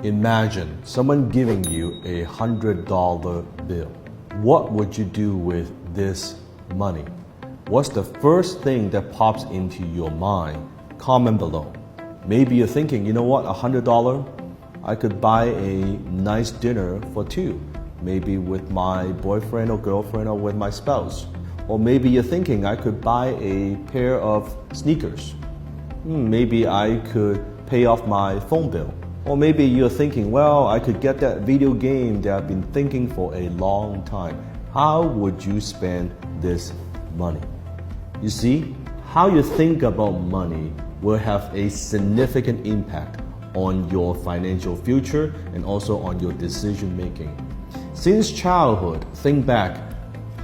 Imagine someone giving you a $100 bill. What would you do with this money? What's the first thing that pops into your mind? Comment below. Maybe you're thinking, you know what, $100? I could buy a nice dinner for two. Maybe with my boyfriend or girlfriend or with my spouse. Or maybe you're thinking I could buy a pair of sneakers. Maybe I could pay off my phone bill. Or maybe you're thinking, well, I could get that video game that I've been thinking for a long time. How would you spend this money? You see, how you think about money will have a significant impact on your financial future and also on your decision making. Since childhood, think back,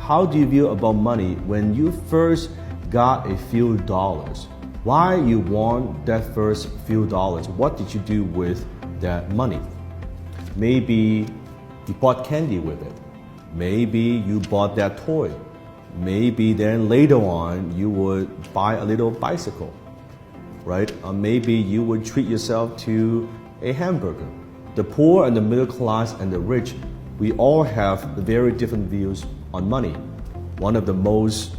how do you feel about money when you first got a few dollars? Why you want that first few dollars? What did you do with that money? Maybe you bought candy with it. Maybe you bought that toy. Maybe then later on you would buy a little bicycle, right? Or maybe you would treat yourself to a hamburger. The poor and the middle class and the rich, we all have very different views on money. One of the most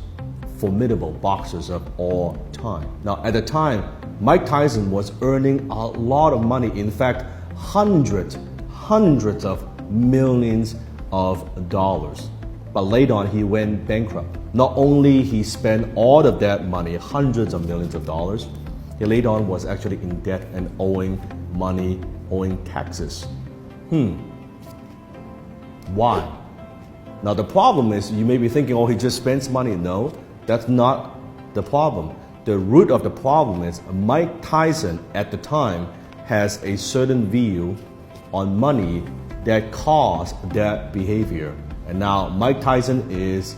formidable boxers of all time. Now, at the time, Mike Tyson was earning a lot of money. In fact, hundreds of millions of dollars. But later on, he went bankrupt. Not only he spent all of that money, hundreds of millions of dollars, he later on was actually in debt and owing money, owing taxes. Why? Now the problem is, you may be thinking, oh, he just spends money. No, that's not the problem. The root of the problem is Mike Tyson at the time has a certain view on money that caused that behavior. And now Mike Tyson is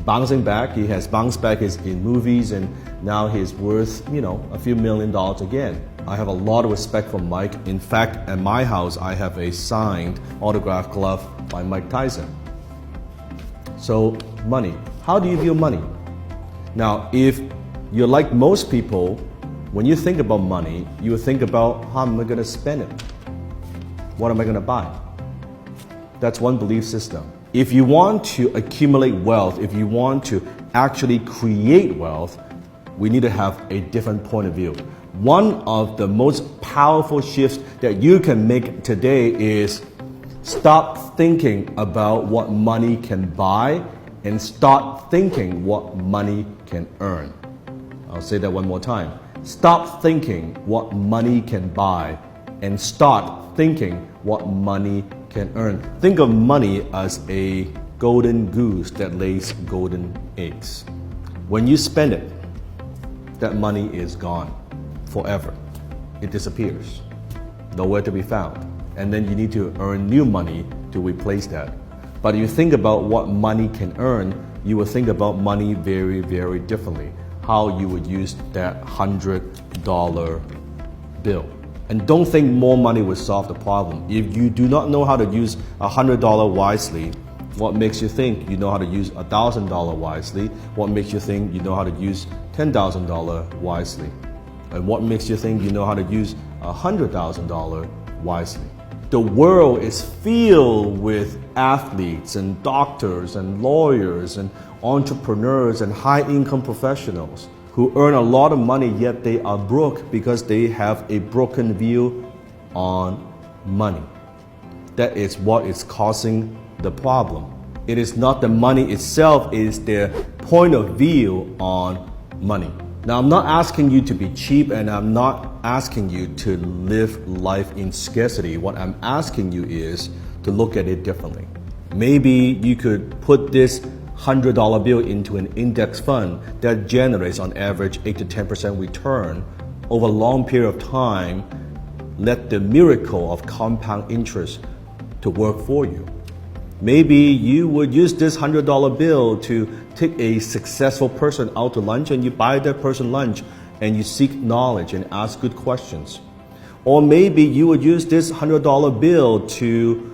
bouncing back. He has bounced back in movies, and now he's worth, a few $1 million again. I have a lot of respect for Mike. In fact, at my house, I have a signed autographed glove by Mike Tyson. So money, how do you view money? Now, if you're like most people, when you think about money, you think about how am I going to spend it? What am I going to buy? That's one belief system. If you want to accumulate wealth, if you want to actually create wealth, we need to have a different point of view. One of the most powerful shifts that you can make today is stop thinking about what money can buy and start thinking what money can earn. I'll say that one more time. Stop thinking what money can buy and start thinking what money can earn. Think of money as a golden goose that lays golden eggs. When you spend it, that money is gone forever. It disappears, nowhere to be found. And then you need to earn new money to replace that. But if you think about what money can earn, you will think about money very, very differently. How you would use that $100 bill. And don't think more money will solve the problem. If you do not know how to use $100 wisely, what makes you think you know how to use $1,000 wisely? What makes you think you know how to use $10,000 wisely? And what makes you think you know how to use $100,000 wisely? The world is filled with athletes and doctors and lawyers and entrepreneurs and high-income professionals who earn a lot of money, yet they are broke because they have a broken view on money. That is what is causing the problem. It is not the money itself, it is their point of view on money. Now, I'm not asking you to be cheap, and I'm not asking you to live life in scarcity. What I'm asking you is to look at it differently. Maybe you could put this $100 bill into an index fund that generates on average 8 to 10% return over a long period of time. Let the miracle of compound interest to work for you. Maybe you would use this $100 bill to take a successful person out to lunch, and you buy that person lunch and you seek knowledge and ask good questions. Or maybe you would use this $100 bill to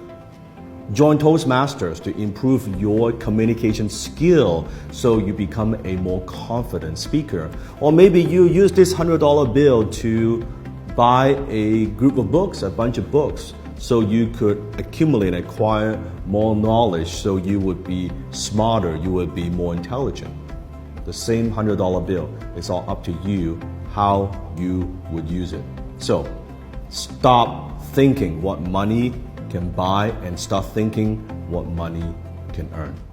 join Toastmasters to improve your communication skill so you become a more confident speaker. Or maybe you use this $100 bill to buy a group of books, a bunch of books, so you could accumulate and acquire more knowledge, so you would be smarter, you would be more intelligent. The same $100 bill, it's all up to you how you would use it. So stop thinking what money can buy and start thinking what money can earn.